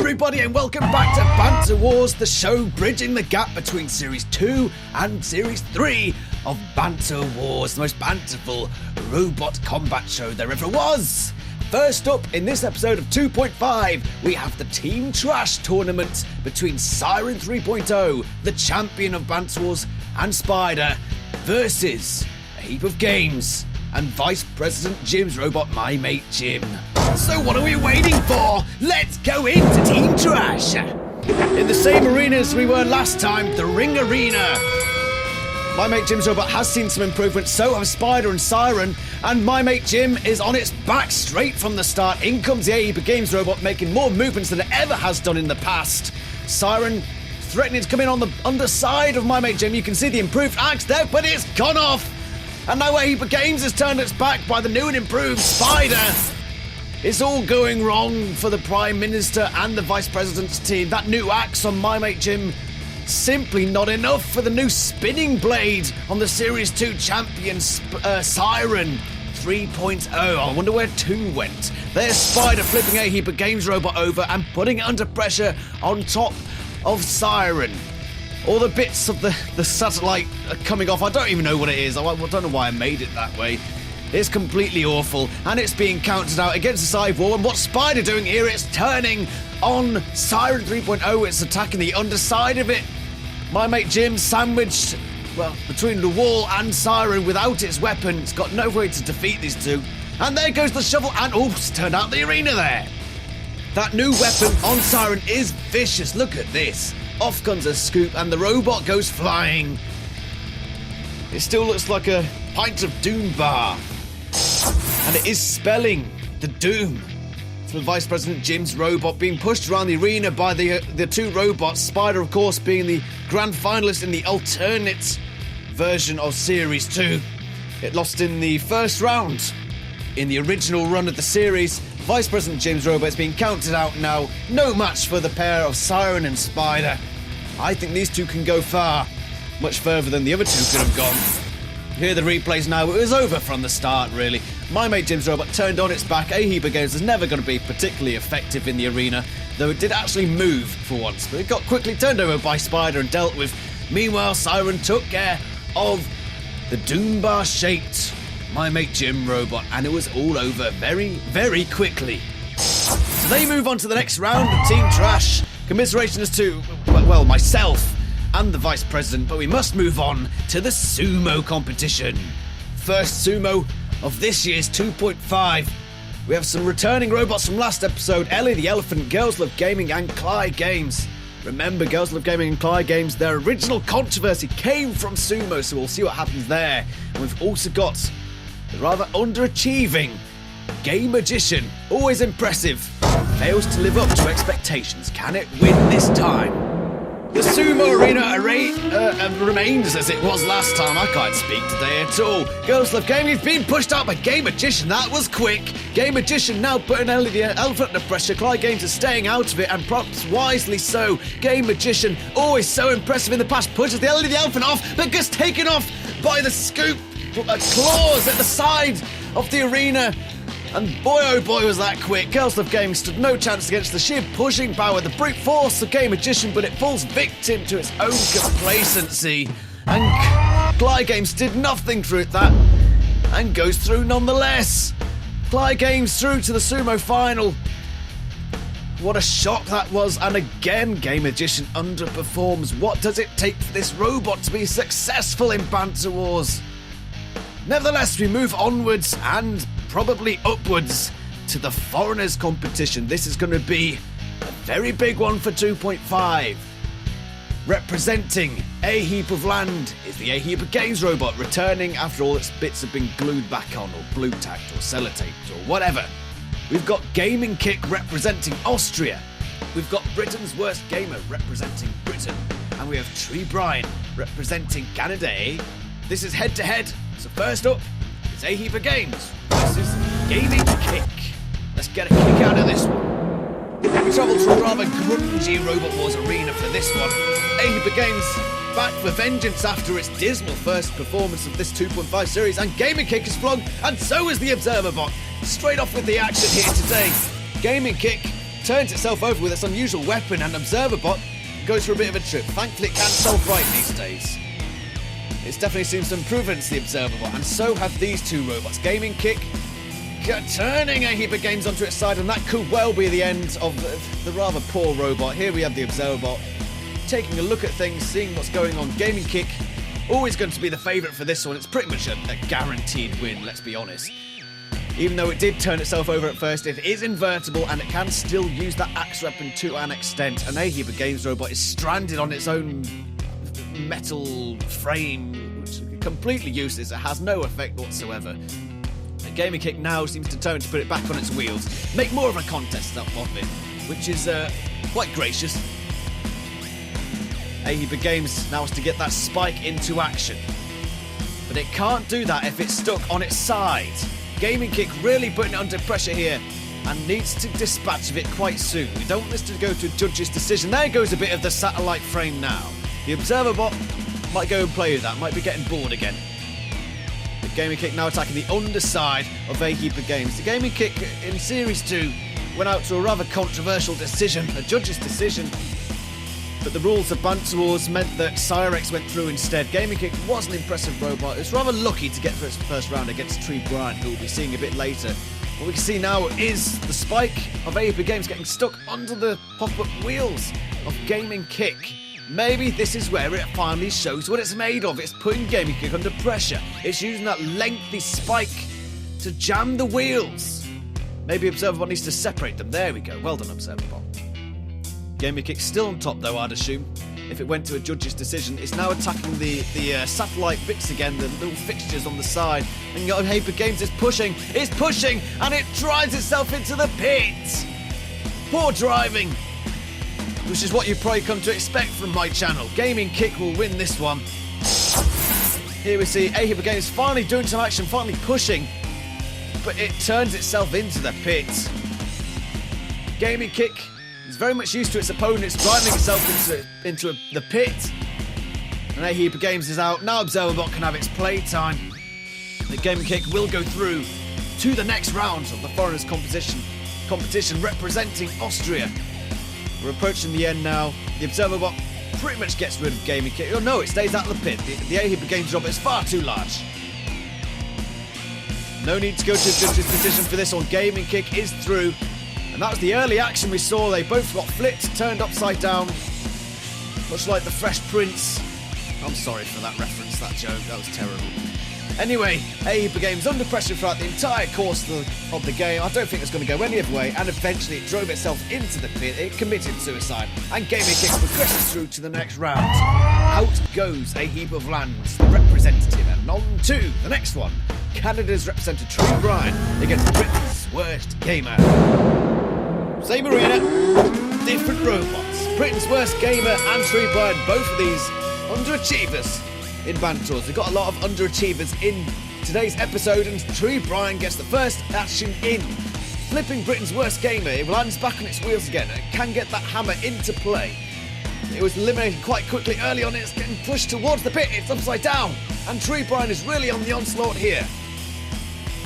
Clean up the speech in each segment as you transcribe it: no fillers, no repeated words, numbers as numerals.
everybody, and welcome back to Banter Wars, the show bridging the gap between Series 2 and Series 3 of Banter Wars, the most banterful robot combat show there ever was. First up, in this episode of 2.5, we have the Team Trash tournament between Siren 3.0, the champion of Banter Wars, and Spider, versus a Heap of Games and Vice President Jim's robot, my mate Jim. So what are we waiting for? Let's go into Team Trash! In the same arena as we were last time, the Ring Arena. My mate Jim's robot has seen some improvements, so have Spider and Siren, and my mate Jim is on its back straight from the start. In comes the Heap of Games robot, making more movements than it ever has done in the past. Siren threatening to come in on the underside of my mate Jim. You can see the improved axe there, but it's gone off. And now Heap of Games has turned its back by the new and improved Spider. It's all going wrong for the Prime Minister and the Vice President's team. That new axe on my mate Jim, simply not enough for the new spinning blade on the Series 2 champion Siren 3.0. I wonder where 2 went. There's Spider flipping a Heap of Games robot over and putting it under pressure on top of Siren. All the bits of the satellite are coming off. I don't even know what it is. I don't know why I made it that way. It's completely awful, and it's being countered out against the side wall. And what's Spider doing here? It's turning on Siren 3.0. It's attacking the underside of it. My mate Jim sandwiched, well, between the wall and Siren without its weapon. It's got no way to defeat these two. And there goes the shovel, and oops, turned out the arena there. That new weapon on Siren is vicious. Look at this. Off comes a scoop, and the robot goes flying. It still looks like a pint of Doom bar. And it is spelling the doom for Vice President Jim's robot, being pushed around the arena by the two robots. Spider, of course, being the grand finalist in the alternate version of Series 2. It lost in the first round. In the original run of the series, Vice President Jim's robot is being counted out now. No match for the pair of Siren and Spider. I think these two can go far. Much further than the other two could have gone. Here are the replays now. It was over from the start, really. My mate Jim's robot turned on its back. A Heap of Games is never going to be particularly effective in the arena, though it did actually move for once, but it got quickly turned over by Spider and dealt with. Meanwhile, Siren took care of the Doom Bar shaped my mate Jim robot, and it was all over very, very quickly. So they move on to the next round of Team Trash. Commiserations to, well, myself and the Vice President, but we must move on to the Sumo competition. First Sumo of this year's 2.5. We have some returning robots from last episode: Ellie the Elephant, Girls Love Gaming, and Clyde Games. Remember, Girls Love Gaming and Clyde Games, their original controversy came from Sumo, so we'll see what happens there. And we've also got the rather underachieving Game Magician, always impressive, fails to live up to expectations. Can it win this time? The Sumo Arena remains as it was last time. I can't speak today at all. Girls Love Gaming has been pushed out by Game Magician. That was quick. Game Magician now putting Ellie the Elephant under pressure. Clyde Games is staying out of it, and perhaps wisely so. Game Magician, always so impressive in the past, pushes the Ellie the Elephant off, but gets taken off by the scoop claws at the side of the arena. And boy oh boy was that quick. Girls Love Gaming stood no chance against the sheer pushing power, the brute force of Game Magician, but it falls victim to its own complacency. And Clyde Games did nothing through that and goes through nonetheless. Clyde Games through to the Sumo final. What a shock that was, and again Game Magician underperforms. What does it take for this robot to be successful in Banter Wars? Nevertheless, we move onwards and probably upwards to the Foreigners competition. This is going to be a very big one for 2.5. Representing A Heap of Land is the A Heap of Games robot, returning after all its bits have been glued back on, or blue tacked, or sellotaped, or whatever. We've got Gaming Kick representing Austria. We've got Britain's Worst Gamer representing Britain. And we have Tree Brian representing Canada. This is head to head. So first up, it's A Heap of Games versus Gaming Kick. Let's get a kick out of this one. We travel to a rather grungy Robot Wars arena for this one. A Heap of Games back for vengeance after its dismal first performance of this 2.5 series, and Gaming Kick is flogged, and so is the Observer Bot. Straight off with the action here today. Gaming Kick turns itself over with its unusual weapon, and Observer Bot goes for a bit of a trip. Thankfully, it can self-right these days. It's definitely seen some improvements, the Observer Bot, and so have these two robots. Gaming Kick turning a Heap of Games onto its side, and that could well be the end of the rather poor robot. Here we have the Observer Bot taking a look at things, seeing what's going on. Gaming Kick, always going to be the favourite for this one. It's pretty much a guaranteed win, let's be honest. Even though it did turn itself over at first, it is invertible and it can still use that axe weapon to an extent. And a Heap of Games robot is stranded on its own metal frame, which is completely useless. It has no effect whatsoever. The Gaming Kick now seems determined to put it back on its wheels, make more of a contest up of it, which is quite gracious. A Heap of Games now has to get that spike into action, but it can't do that if it's stuck on its side. Gaming Kick really putting it under pressure here and needs to dispatch of it quite soon. We don't want this to go to a judge's decision. There goes a bit of the satellite frame now. The Observer Bot might go and play with that, might be getting bored again. The Gaming Kick now attacking the underside of a Heap of Games. The Gaming Kick in Series 2 went out to a rather controversial decision, a judge's decision. But the rules of Banter Wars meant that Cyrex went through instead. Gaming Kick was an impressive robot. It was rather lucky to get through its first round against Tree Brian, who we'll be seeing a bit later. What we can see now is the spike of a Heap of Games getting stuck under the pop-up wheels of Gaming Kick. Maybe this is where it finally shows what it's made of. It's putting Gaming Kick under pressure. It's using that lengthy spike to jam the wheels. Maybe Observer Bot needs to separate them. There we go. Well done, Observer Bot. Gaming Kick still on top though, I'd assume. If it went to a judge's decision, it's now attacking the satellite bits again, the little fixtures on the side. And you got Heap of Games is pushing, and it drives itself into the pit. Poor driving, which is what you've probably come to expect from my channel. Gaming Kick will win this one. Here we see a Heap of Games finally doing some action, finally pushing, but it turns itself into the pit. Gaming Kick is very much used to its opponents driving itself into the pit. And a Heap of Games is out. Now Observer Bot can have its playtime. The Gaming Kick will go through to the next round of the Foreigners competition representing Austria. We're approaching the end now. The Observer Bot pretty much gets rid of Gaming Kick. Oh no, it stays out of the pit. The A Heap of Games robot is far too large. No need to go to a judge's decision for this one. Gaming Kick is through. And that was the early action we saw. They both got flipped, turned upside down. Much like the Fresh Prince. I'm sorry for that reference, that joke. That was terrible. Anyway, a Heap of Games under pressure throughout the entire course of the game. I don't think it's going to go any other way. And eventually it drove itself into the pit. It committed suicide. And Gaming Kick progresses through to the next round. Out goes a Heap of Lands, the representative. And on to the next one. Canada's representative, Tree Brian, against Britain's worst gamer. Same arena, different robots. Britain's worst gamer and Tree Brian, both of these underachievers in Banter Wars. We've got a lot of underachievers in today's episode, and Tree Brian gets the first action in. Flipping Britain's worst gamer, it lands back on its wheels again and can get that hammer into play. It was eliminated quite quickly early on, it's getting pushed towards the pit, it's upside down, and Tree Brian is really on the onslaught here.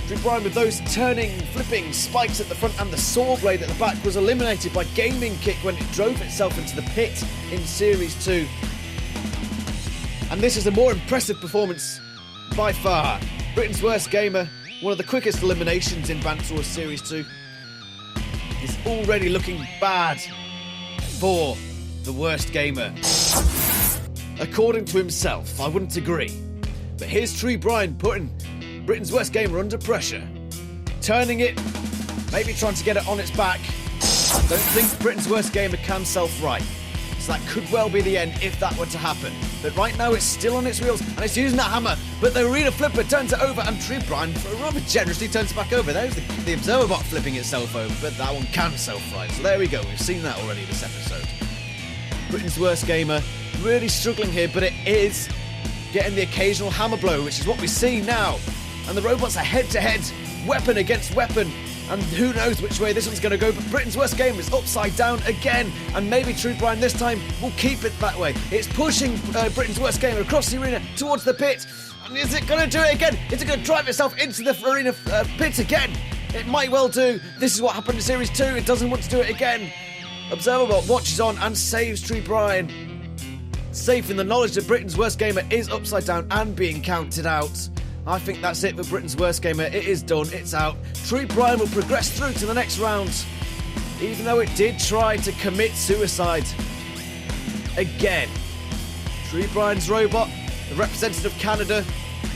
Tree Brian with those turning, flipping spikes at the front and the saw blade at the back was eliminated by Gaming Kick when it drove itself into the pit in Series 2. And this is a more impressive performance by far. Britain's worst gamer, one of the quickest eliminations in Banter Wars Series 2, is already looking bad for the worst gamer. According to himself, I wouldn't agree. But here's Tree Brian putting Britain's worst gamer under pressure. Turning it, maybe trying to get it on its back. I don't think Britain's worst gamer can self-right. So that could well be the end if that were to happen. But right now it's still on its wheels and it's using that hammer. But the arena flipper turns it over and Tree Brian rather generously turns it back over. There's the Observer Bot flipping itself over, but that one can self-right. So there we go, we've seen that already this episode. Britain's worst gamer really struggling here, but it is getting the occasional hammer blow, which is what we see now. And the robots are head-to-head, weapon against weapon. And who knows which way this one's going to go, but Britain's worst gamer is upside down again. And maybe Tree Brian this time will keep it that way. It's pushing Britain's worst gamer across the arena towards the pit. And is it going to do it again? Is it going to drive itself into the arena pit again? It might well do. This is what happened in Series 2. It doesn't want to do it again. Observerbot watches on and saves Tree Brian. Safe in the knowledge that Britain's Worst Gamer is upside down and being counted out. I think that's it for Britain's Worst Gamer. It is done. It's out. Tree Brian will progress through to the next round, even though it did try to commit suicide. Again, Tree Brian's robot, the representative of Canada,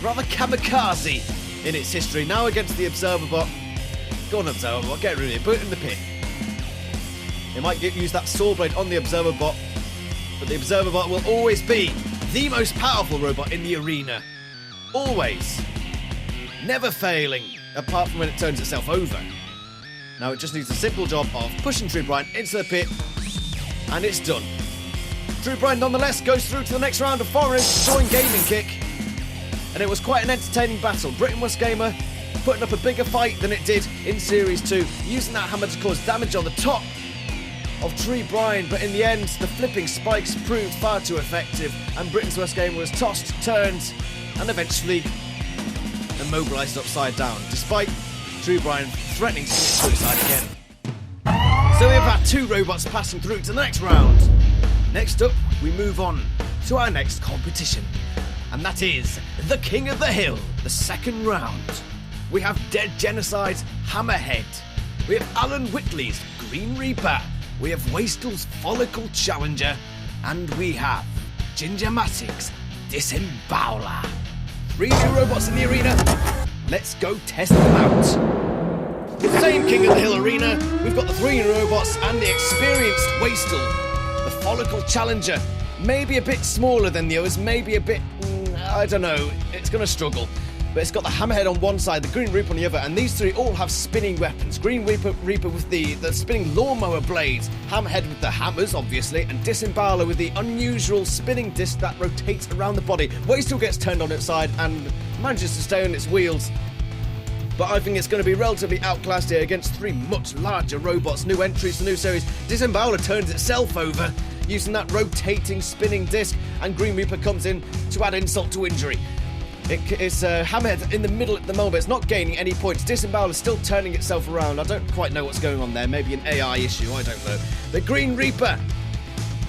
rather kamikaze in its history. Now against the Observerbot. Go on, Observerbot, get rid of it. Put it in the pit. They might use that saw blade on the Observerbot, but the Observerbot will always be the most powerful robot in the arena. Always. Never failing, apart from when it turns itself over. Now it just needs a simple job of pushing Tree Brian into the pit, and it's done. Tree Brian nonetheless goes through to the next round of foreigners to join Gaming Kick, and it was quite an entertaining battle. Britain Worst Gamer putting up a bigger fight than it did in Series 2, using that hammer to cause damage on the top of Tree Brian, but in the end the flipping spikes proved far too effective, and Britain's Worst Gamer was tossed, turned, and eventually immobilised upside down, despite Tree Brian threatening to commit suicide again. So we've had two robots passing through to the next round. Next up, we move on to our next competition, and that is the King of the Hill, the second round. We have Dead Genocide's Hammerhead, we have Alan Whitley's Green Reaper, we have Wastel's Follicle Challenger, and we have Gingermatic's Disemboweler. 3 new robots in the arena. Let's go test them out. The same King of the Hill arena, we've got the 3 new robots and the experienced Wastel. The Follicle Challenger, maybe a bit smaller than the others, maybe a bit, I don't know, it's going to struggle. But it's got the Hammerhead on one side, the Green Reaper on the other, and these 3 all have spinning weapons. Green Reaper with the spinning lawnmower blades, Hammerhead with the hammers, obviously, and Disemboweler with the unusual spinning disc that rotates around the body. Wastel gets turned on its side and manages to stay on its wheels. But I think it's going to be relatively outclassed here against 3 much larger robots. New entries to the new series. Disemboweler turns itself over using that rotating spinning disc, and Green Reaper comes in to add insult to injury. It's Hammerhead in the middle at the moment. It's not gaining any points. Disemboweler still turning itself around. I don't quite know what's going on there. Maybe an AI issue. I don't know. The Green Reaper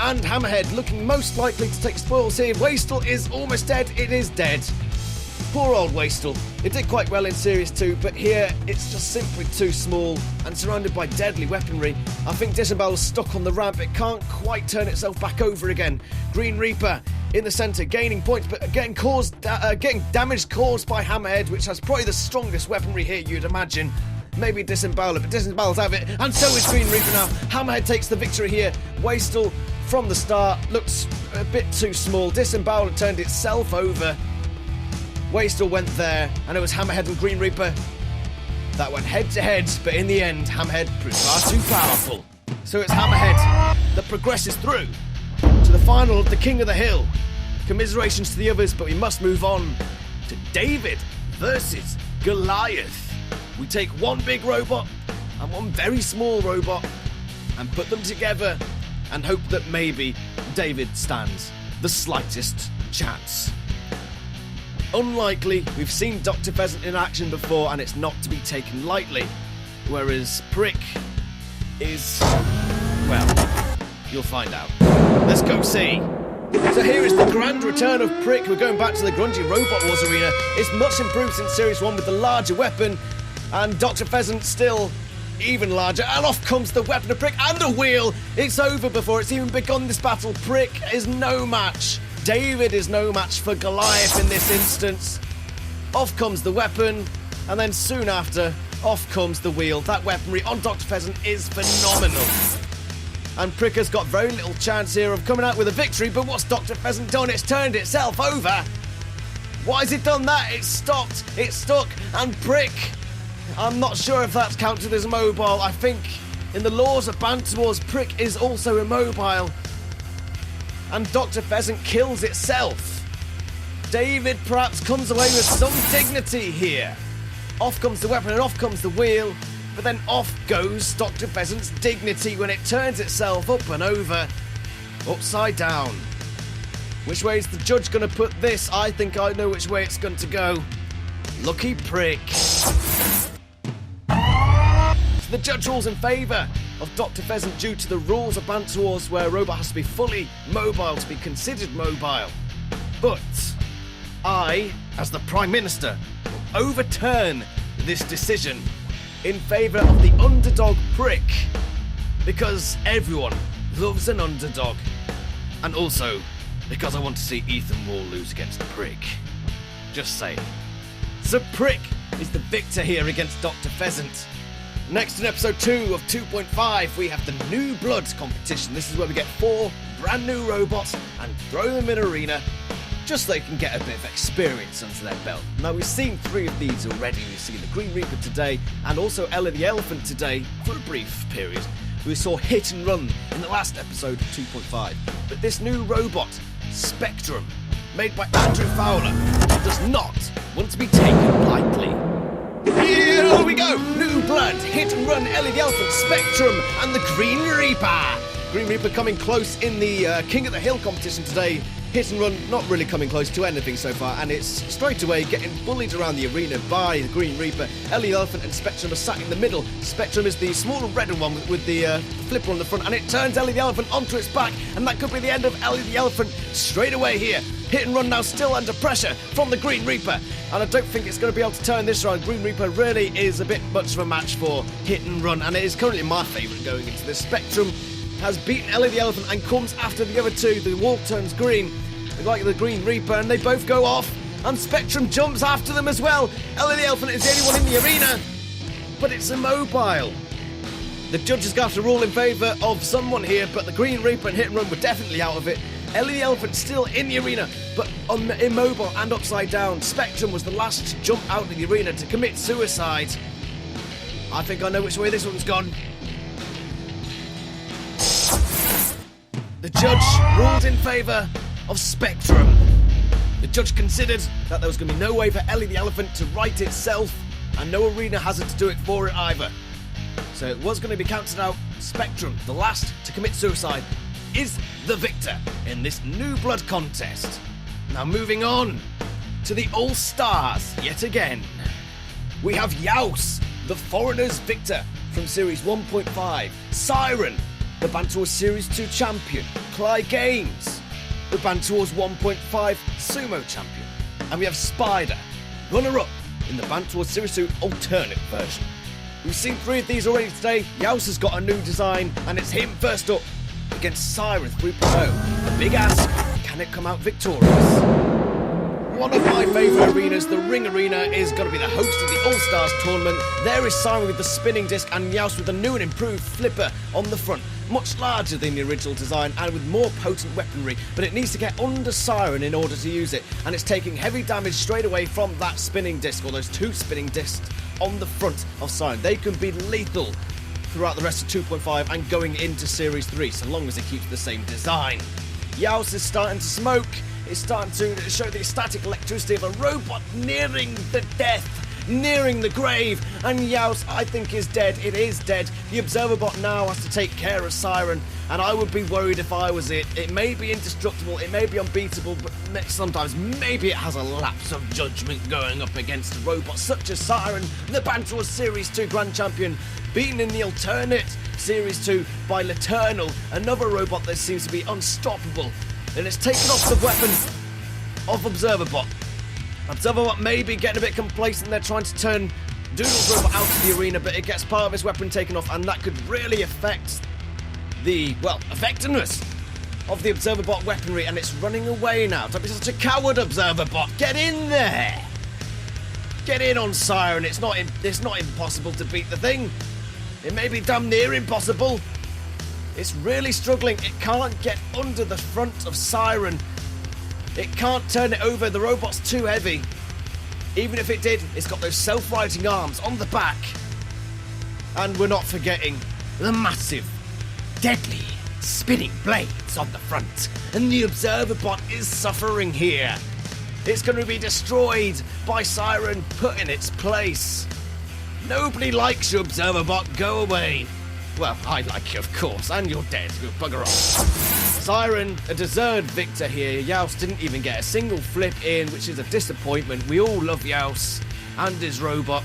and Hammerhead looking most likely to take spoils here. Wastel is almost dead. It is dead. Poor old Wastel. It did quite well in Series 2, but here it's just simply too small and surrounded by deadly weaponry. I think Disemboweler's stuck on the ramp. It can't quite turn itself back over again. Green Reaper in the centre, gaining points, but getting damage caused by Hammerhead, which has probably the strongest weaponry here, you'd imagine. Maybe Disemboweler, but Disemboweler's out of it, and so is Green Reaper now. Hammerhead takes the victory here. Wastel, from the start, looks a bit too small. Disemboweler turned itself over. Wastel went there, and it was Hammerhead and Green Reaper that went head to head, but in the end, Hammerhead proved far too powerful. So it's Hammerhead that progresses through to the final of the King of the Hill. Commiserations to the others, but we must move on to David versus Goliath. We take one big robot and one very small robot and put them together and hope that maybe David stands the slightest chance. Unlikely. We've seen Dr. Pheasant in action before, and it's not to be taken lightly. Whereas Prick is, well, you'll find out. Let's go see. So here is the grand return of Prick. We're going back to the grungy Robot Wars arena. It's much improved since Series 1 with the larger weapon, and Dr. Pheasant still even larger, and off comes the weapon of Prick and a wheel. It's over before it's even begun this battle. Prick is no match. David is no match for Goliath in this instance. Off comes the weapon, and then soon after, off comes the wheel. That weaponry on Dr. Pheasant is phenomenal. And Prick has got very little chance here of coming out with a victory, but what's Dr. Pheasant done? It's turned itself over. Why has it done that? It's stopped, it's stuck, and Prick, I'm not sure if that's counted as immobile. I think in the laws of Banter Wars, Prick is also immobile. And Dr. Pheasant kills itself. David perhaps comes away with some dignity here. Off comes the weapon and off comes the wheel, but then off goes Dr. Pheasant's dignity when it turns itself up and over, upside down. Which way is the judge going to put this? I think I know which way it's going to go. Lucky Prick. The judge rules in favour of Dr. Pheasant due to the rules of Banter Wars where a robot has to be fully mobile to be considered mobile. But I, as the Prime Minister, will overturn this decision in favour of the underdog prick, because everyone loves an underdog, and also because I want to see Ethan Wall lose against Prick. Just saying. So Prick is the victor here against Dr. Pheasant. Next in episode 2 of 2.5 we have the New Blood competition. This is where we get 4 brand new robots and throw them in arena just so they can get a bit of experience under their belt. Now we've seen 3 of these already. We've seen the Green Reaper today and also Ella the Elephant today for a brief period. We saw Hit and Run in the last episode of 2.5. But this new robot, Spectrum, made by Andrew Fowler, does not want to be taken lightly. Here we go! New Blood, Hit and Run, Ellie the Elephant, Spectrum, and the Green Reaper. Green Reaper coming close in the King of the Hill competition today. Hit and Run not really coming close to anything so far, and it's straight away getting bullied around the arena by the Green Reaper. Ellie the Elephant and Spectrum are sat in the middle. Spectrum is the smaller redder one with the flipper on the front, and it turns Ellie the Elephant onto its back, and that could be the end of Ellie the Elephant straight away here. Hit and Run now still under pressure from the Green Reaper, and I don't think it's going to be able to turn this round. Green Reaper really is a bit much of a match for Hit and Run, and it is currently my favourite going into this. Spectrum has beaten Ellie the Elephant and comes after the other 2. The wall turns green, like the Green Reaper, and they both go off, and Spectrum jumps after them as well. Ellie the Elephant is the only one in the arena, but it's immobile. The judges got to rule in favour of someone here, but the Green Reaper and Hit and Run were definitely out of it. Ellie the Elephant still in the arena, but immobile and upside down. Spectrum was the last to jump out of the arena to commit suicide. I think I know which way this one's gone. The judge ruled in favour of Spectrum. The judge considered that there was going to be no way for Ellie the Elephant to right itself, and no arena hazard to do it for it either. So it was going to be counted out. Spectrum, the last to commit suicide, is the victor in this New Blood contest. Now moving on to the AllStars yet again. We have Yaus, the Foreigner's victor from Series 1.5. Siren, the Banter Wars Series 2 champion. Clyde Games, the Banter Wars 1.5 Sumo champion. And we have Spider, runner-up in the Banter Wars Series 2 alternate version. We've seen 3 of these already today. Yaus has got a new design, and it's him first up against Siren 3.0. The big ask, can it come out victorious? One of my favourite arenas, the Ring Arena, is going to be the host of the AllStars tournament. There is Siren with the spinning disc and Yaus with a new and improved flipper on the front. Much larger than the original design and with more potent weaponry, but it needs to get under Siren in order to use it, and it's taking heavy damage straight away from that spinning disc, or those 2 spinning discs on the front of Siren. They can be lethal throughout the rest of 2.5 and going into Series 3, so long as it keeps the same design. Yaus is starting to smoke. It's starting to show the static electricity of a robot nearing the death, nearing the grave, and Yaus, I think, is dead. It is dead. The Observer Bot now has to take care of Siren, and I would be worried if I was it. It may be indestructible, it may be unbeatable, but sometimes maybe it has a lapse of judgment going up against robots such as Siren, the Banter Wars Series 2 Grand Champion, beaten in the alternate Series 2 by Laternal, another robot that seems to be unstoppable. And it's taken off the weapon of Observer Bot. Observer Bot may be getting a bit complacent. They're trying to turn Doodle's robot out of the arena, but it gets part of his weapon taken off, and that could really affect the, well, effectiveness of the Observer Bot weaponry, and it's running away now. Don't be such a coward, Observer Bot. Get in there! Get in on Siren. It's not impossible to beat the thing. It may be damn near impossible. It's really struggling. It can't get under the front of Siren. It can't turn it over. The robot's too heavy. Even if it did, it's got those self-righting arms on the back. And we're not forgetting the massive, deadly, spinning blades on the front. And the Observer Bot is suffering here. It's going to be destroyed by Siren, put in its place. Nobody likes you, Observer Bot. Go away. Well, I like you, of course, and you're dead. You bugger off. Siren, a deserved victor here. Yaus didn't even get a single flip in, which is a disappointment. We all love Yaus and his robot,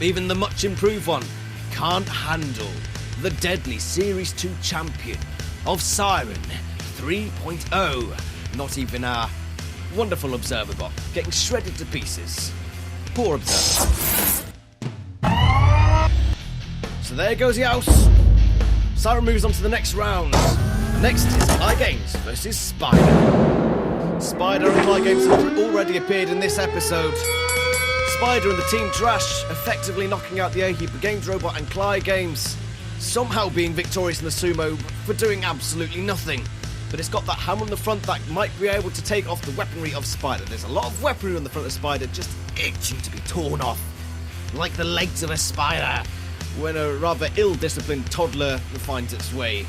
even the much improved one. can't handle the deadly Series 2 champion of Siren 3.0. Not even our wonderful observer bot, getting shredded to pieces. Poor observer. So there goes the house. Siren moves on to the next round. Next is Fly Games versus Spider. Spider and Fly Games have already appeared in this episode. Spider and the Team Trash effectively knocking out the Heap of Games robot, and Fly Games somehow being victorious in the Sumo for doing absolutely nothing. But it's got that hammer on the front that might be able to take off the weaponry of Spider. There's a lot of weaponry on the front of Spider just itching to be torn off. Like the legs of a spider when a rather ill-disciplined toddler finds its way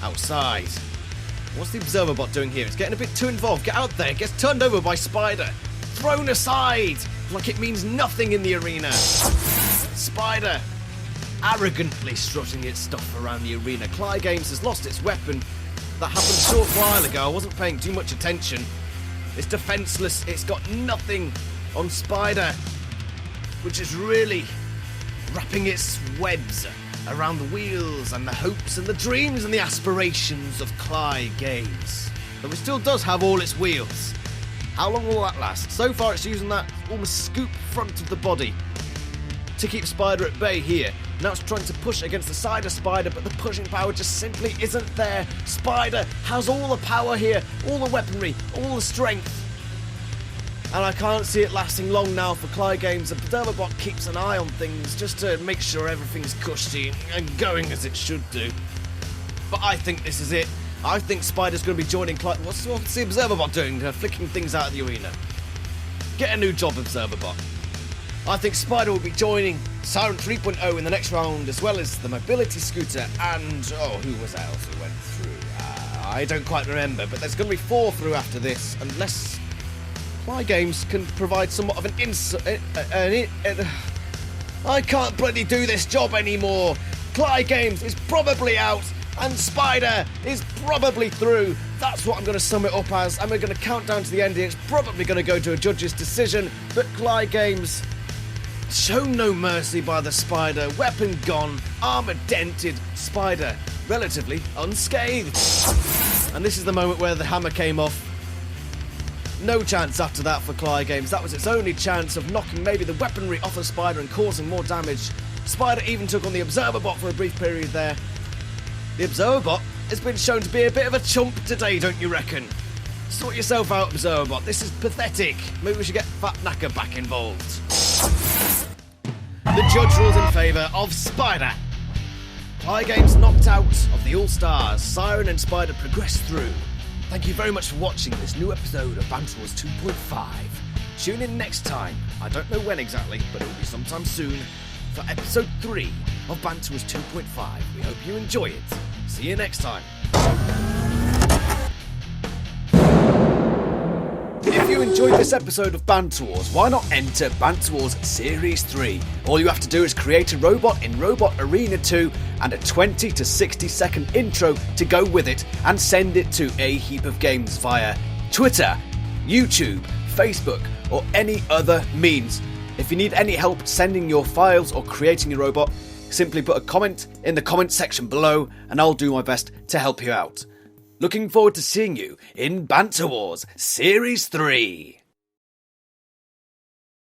outside. What's the observer bot doing here? It's getting a bit too involved. Get out there. It gets turned over by Spider. Thrown aside like it means nothing in the arena. Spider arrogantly strutting its stuff around the arena. Fly Games has lost its weapon. That happened a short while ago. I wasn't paying too much attention. It's defenseless. It's got nothing on Spider, which is really wrapping its webs around the wheels and the hopes and the dreams and the aspirations of Fly Games. But it still does have all its wheels. How long will that last? So far it's using that almost scoop front of the body to keep Spider at bay here. Now it's trying to push against the side of Spider, but the pushing power just simply isn't there. Spider has all the power here, all the weaponry, all the strength. And I can't see it lasting long now for Fly Games. The observer bot keeps an eye on things just to make sure everything's cushy and going as it should do. But I think this is it. I think Spider's going to be joining Fly... What's the observer bot doing? Flicking things out of the arena. Get a new job, observer bot. I think Spider will be joining Siren 3.0 in the next round, as well as the mobility scooter and... Oh, who was that else who went through? I don't quite remember, but there's going to be 4 through after this, unless Fly Games can provide somewhat of an I can't bloody do this job anymore. Fly Games is probably out, and Spider is probably through. That's what I'm going to sum it up as. I'm going to count down to the ending. It's probably going to go to a judge's decision, but Fly Games... shown no mercy by the Spider, weapon gone, armour dented, Spider relatively unscathed. And this is the moment where the hammer came off. No chance after that for Fly Games. That was its only chance of knocking maybe the weaponry off of Spider and causing more damage. Spider even took on the observer bot for a brief period there. The observer bot has been shown to be a bit of a chump today, don't you reckon? Sort yourself out, observer bot. This is pathetic. Maybe we should get Fat Knacker back involved. The judge rules in favour of Spider. Fly Games knocked out of the AllStars. Siren and Spider progressed through. Thank you very much for watching this new episode of Banter Wars 2.5. Tune in next time. I don't know when exactly, but it will be sometime soon for episode 3 of Banter Wars 2.5. We hope you enjoy it. See you next time. If you enjoyed this episode of Banter Wars, why not enter Banter Wars Series 3? All you have to do is create a robot in Robot Arena 2 and a 20 to 60 second intro to go with it, and send it to A Heap of Games via Twitter, YouTube, Facebook, or any other means. If you need any help sending your files or creating your robot, simply put a comment in the comment section below and I'll do my best to help you out. Looking forward to seeing you in Banter Wars Series 3.